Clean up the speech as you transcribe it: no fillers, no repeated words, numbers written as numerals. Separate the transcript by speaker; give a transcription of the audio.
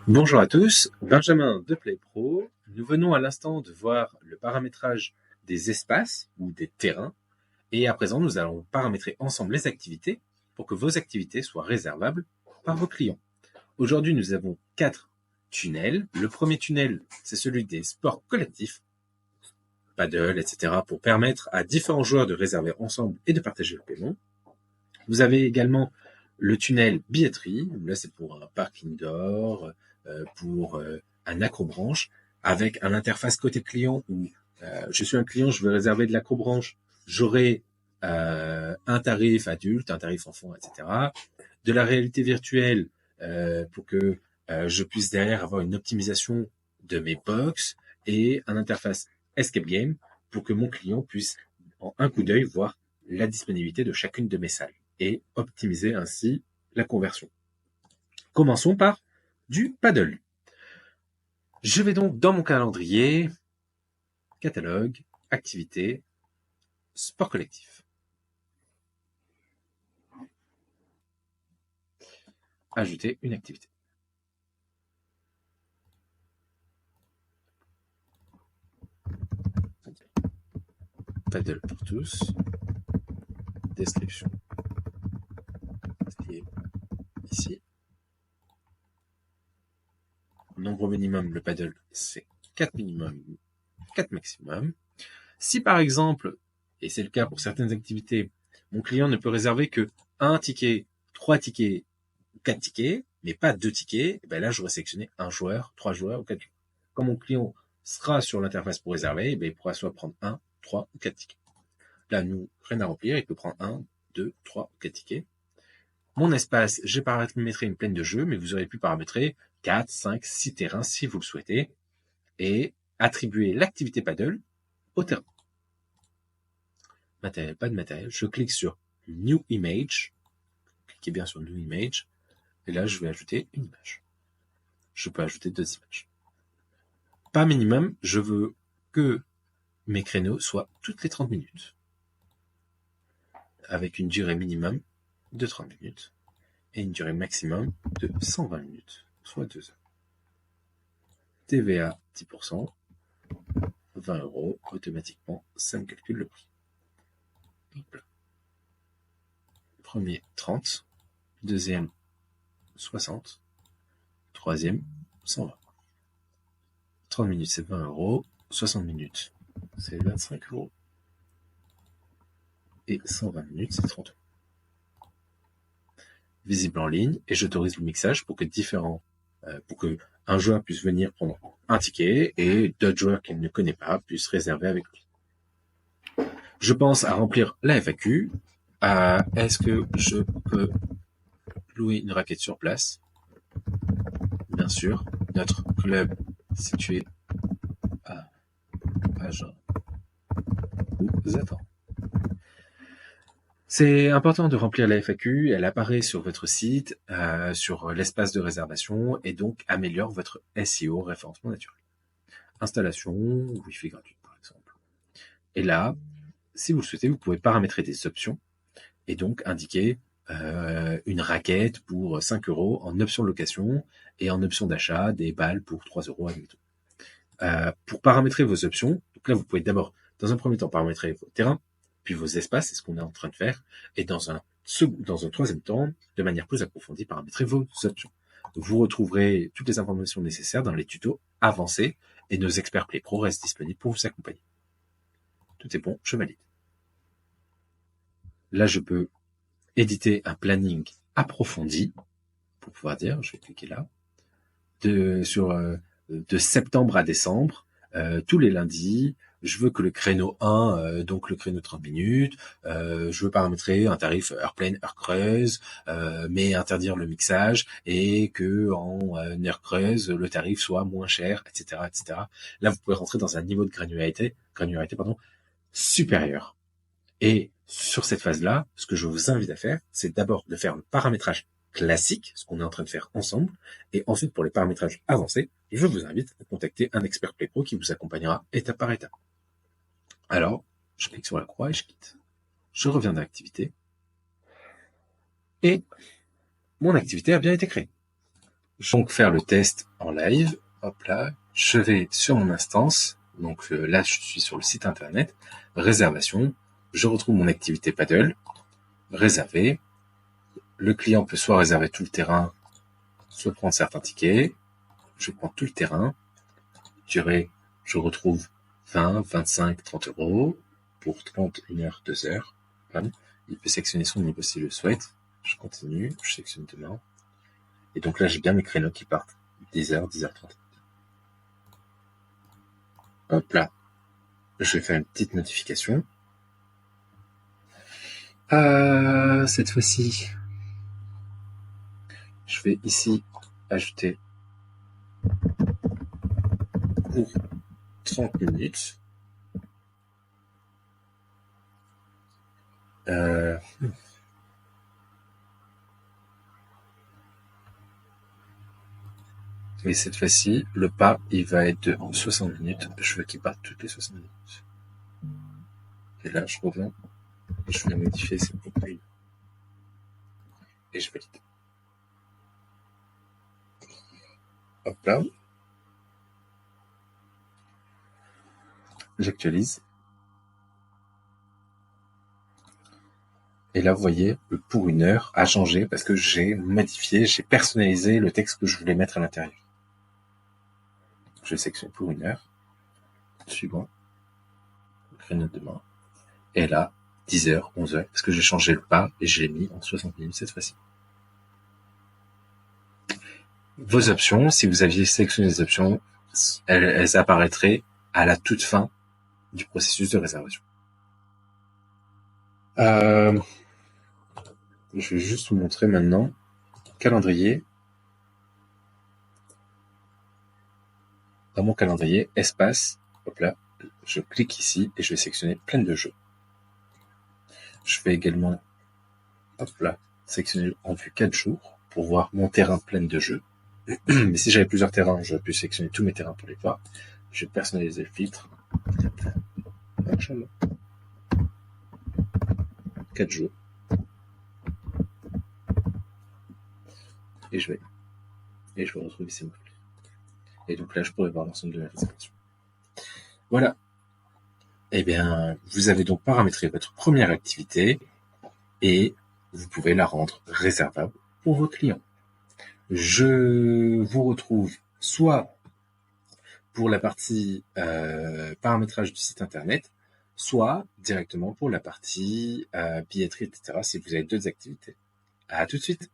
Speaker 1: Bonjour à tous, Benjamin de PlayPro. Nous venons à l'instant de voir le paramétrage des espaces ou des terrains et à présent nous allons paramétrer ensemble les activités pour que vos activités soient réservables par vos clients. Aujourd'hui nous avons 4 tunnels. Le premier tunnel c'est celui des sports collectifs, paddle, etc. pour permettre à différents joueurs de réserver ensemble et de partager le paiement. Vous avez également le tunnel billetterie, là c'est pour un parc indoor, pour un accrobranche, avec un interface côté client où je suis un client, je veux réserver de l'accrobranche, j'aurai un tarif adulte, un tarif enfant, etc. De la réalité virtuelle pour que je puisse derrière avoir une optimisation de mes box et un interface escape game pour que mon client puisse en un coup d'œil voir la disponibilité de chacune de mes salles et optimiser ainsi la conversion. Commençons par du paddle. Je vais donc dans mon calendrier, catalogue, activité, sport collectif. Ajouter une activité. Paddle pour tous. Description. Et ici. Nombre minimum, le paddle, c'est 4 minimum, 4 maximum. Si par exemple, et c'est le cas pour certaines activités, mon client ne peut réserver que 1 ticket, 3 tickets, 4 tickets, mais pas 2 tickets, et ben là j'aurais sélectionné un joueur, 3 joueurs ou 4 joueurs. Quand mon client sera sur l'interface pour réserver, ben il pourra soit prendre 1, 3 ou 4 tickets. Là, nous, rien à remplir, il peut prendre 1, 2, 3 ou 4 tickets. Mon espace, j'ai paramétré une plaine de jeu, mais vous aurez pu paramétrer 4, 5, 6 terrains si vous le souhaitez, et attribuer l'activité paddle au terrain. Matériel, pas de matériel. Je clique sur New Image. Cliquez bien sur New Image. Et là, je vais ajouter une image. Je peux ajouter 2 images. Pas minimum, je veux que mes créneaux soient toutes les 30 minutes. Avec une durée minimum de 30 minutes. Et une durée maximum de 120 minutes, soit 2 heures. TVA 10%, 20 €, automatiquement, ça me calcule le prix. Hop. Premier, 30. Deuxième, 60. Troisième, 120. 30 minutes, c'est 20 €. 60 minutes, c'est 25 €. Et 120 minutes, c'est 30 €. Visible en ligne, et j'autorise le mixage pour que un joueur puisse venir prendre un ticket et d'autres joueurs qu'il ne connaît pas puissent réserver avec lui. Je pense à remplir la FAQ. Est-ce que je peux louer une raquette sur place? Bien sûr, notre club situé à Agen vous attend. C'est important de remplir la FAQ, elle apparaît sur votre site, sur l'espace de réservation, et donc améliore votre SEO, référencement naturel. Installation, Wi-Fi gratuite par exemple. Et là, si vous le souhaitez, vous pouvez paramétrer des options, et donc indiquer une raquette pour 5 € en option de location, et en option d'achat, des balles pour 3 € admettons. Pour paramétrer vos options, donc là vous pouvez d'abord, dans un premier temps, paramétrer vos terrains, puis vos espaces, c'est ce qu'on est en train de faire, et dans un troisième temps, de manière plus approfondie, paramétrer vos options. Donc vous retrouverez toutes les informations nécessaires dans les tutos avancés, et nos experts PlayPro restent disponibles pour vous accompagner. Tout est bon, je valide. Là, je peux éditer un planning approfondi, pour pouvoir dire, je vais cliquer là, de septembre à décembre, tous les lundis, je veux que le créneau 1, donc le créneau 30 minutes, je veux paramétrer un tarif heure pleine, heure creuse, mais interdire le mixage et que en heure creuse, le tarif soit moins cher, etc., etc. Là, vous pouvez rentrer dans un niveau de granularité, supérieur. Et sur cette phase-là, ce que je vous invite à faire, c'est d'abord de faire le paramétrage classique, ce qu'on est en train de faire ensemble, et ensuite pour les paramétrages avancés, je vous invite à contacter un expert PlayPro qui vous accompagnera étape par étape. Alors, je clique sur la croix et je quitte. Je reviens dans l'activité, et mon activité a bien été créée. Je vais donc faire le test en live. Hop là, je vais sur mon instance. Donc là, je suis sur le site internet. Réservation. Je retrouve mon activité paddle. Réserver. Le client peut soit réserver tout le terrain, soit prendre certains tickets. Je prends tout le terrain. Durée, je retrouve 20, 25, 30 euros pour 30, 1 heure, 2 heures. Il peut sélectionner son niveau s'il le souhaite. Je continue, je sélectionne demain. Et donc là, j'ai bien mes créneaux qui partent. 10h, 10h30. Hop là. Je vais faire une petite notification. Cette fois-ci, je vais ici ajouter pour 30 minutes. Et cette fois-ci, le pas, il va être de 60 minutes. Je veux qu'il parte toutes les 60 minutes. Et là, je reviens. Je vais modifier ces profils. Et je valide. Hop là. J'actualise. Et là, vous voyez, le pour 1 heure a changé parce que j'ai modifié, j'ai personnalisé le texte que je voulais mettre à l'intérieur. Je sélectionne pour 1 heure. Suivant. Le créneau de demain. Et là, 10h, 11h, parce que j'ai changé le pas et je l'ai mis en 60 minutes cette fois-ci. Vos options, si vous aviez sélectionné les options, elles apparaîtraient à la toute fin du processus de réservation. Je vais juste vous montrer maintenant calendrier. Dans mon calendrier, espace, hop là, je clique ici et je vais sélectionner plein de jeux. Je vais également, hop là, sélectionner en vue 4 jours pour voir mon terrain plein de jeux. Mais si j'avais plusieurs terrains, j'aurais pu sélectionner tous mes terrains pour les voir. Je vais personnaliser le filtre. 4 jours. Et je vais retrouver ces mots. Et donc là, je pourrais voir l'ensemble de la réservation. Voilà. Eh bien, vous avez donc paramétré votre première activité et vous pouvez la rendre réservable pour vos clients. Je vous retrouve soit pour la partie paramétrage du site internet, soit directement pour la partie billetterie, etc. si vous avez d'autres activités. À tout de suite.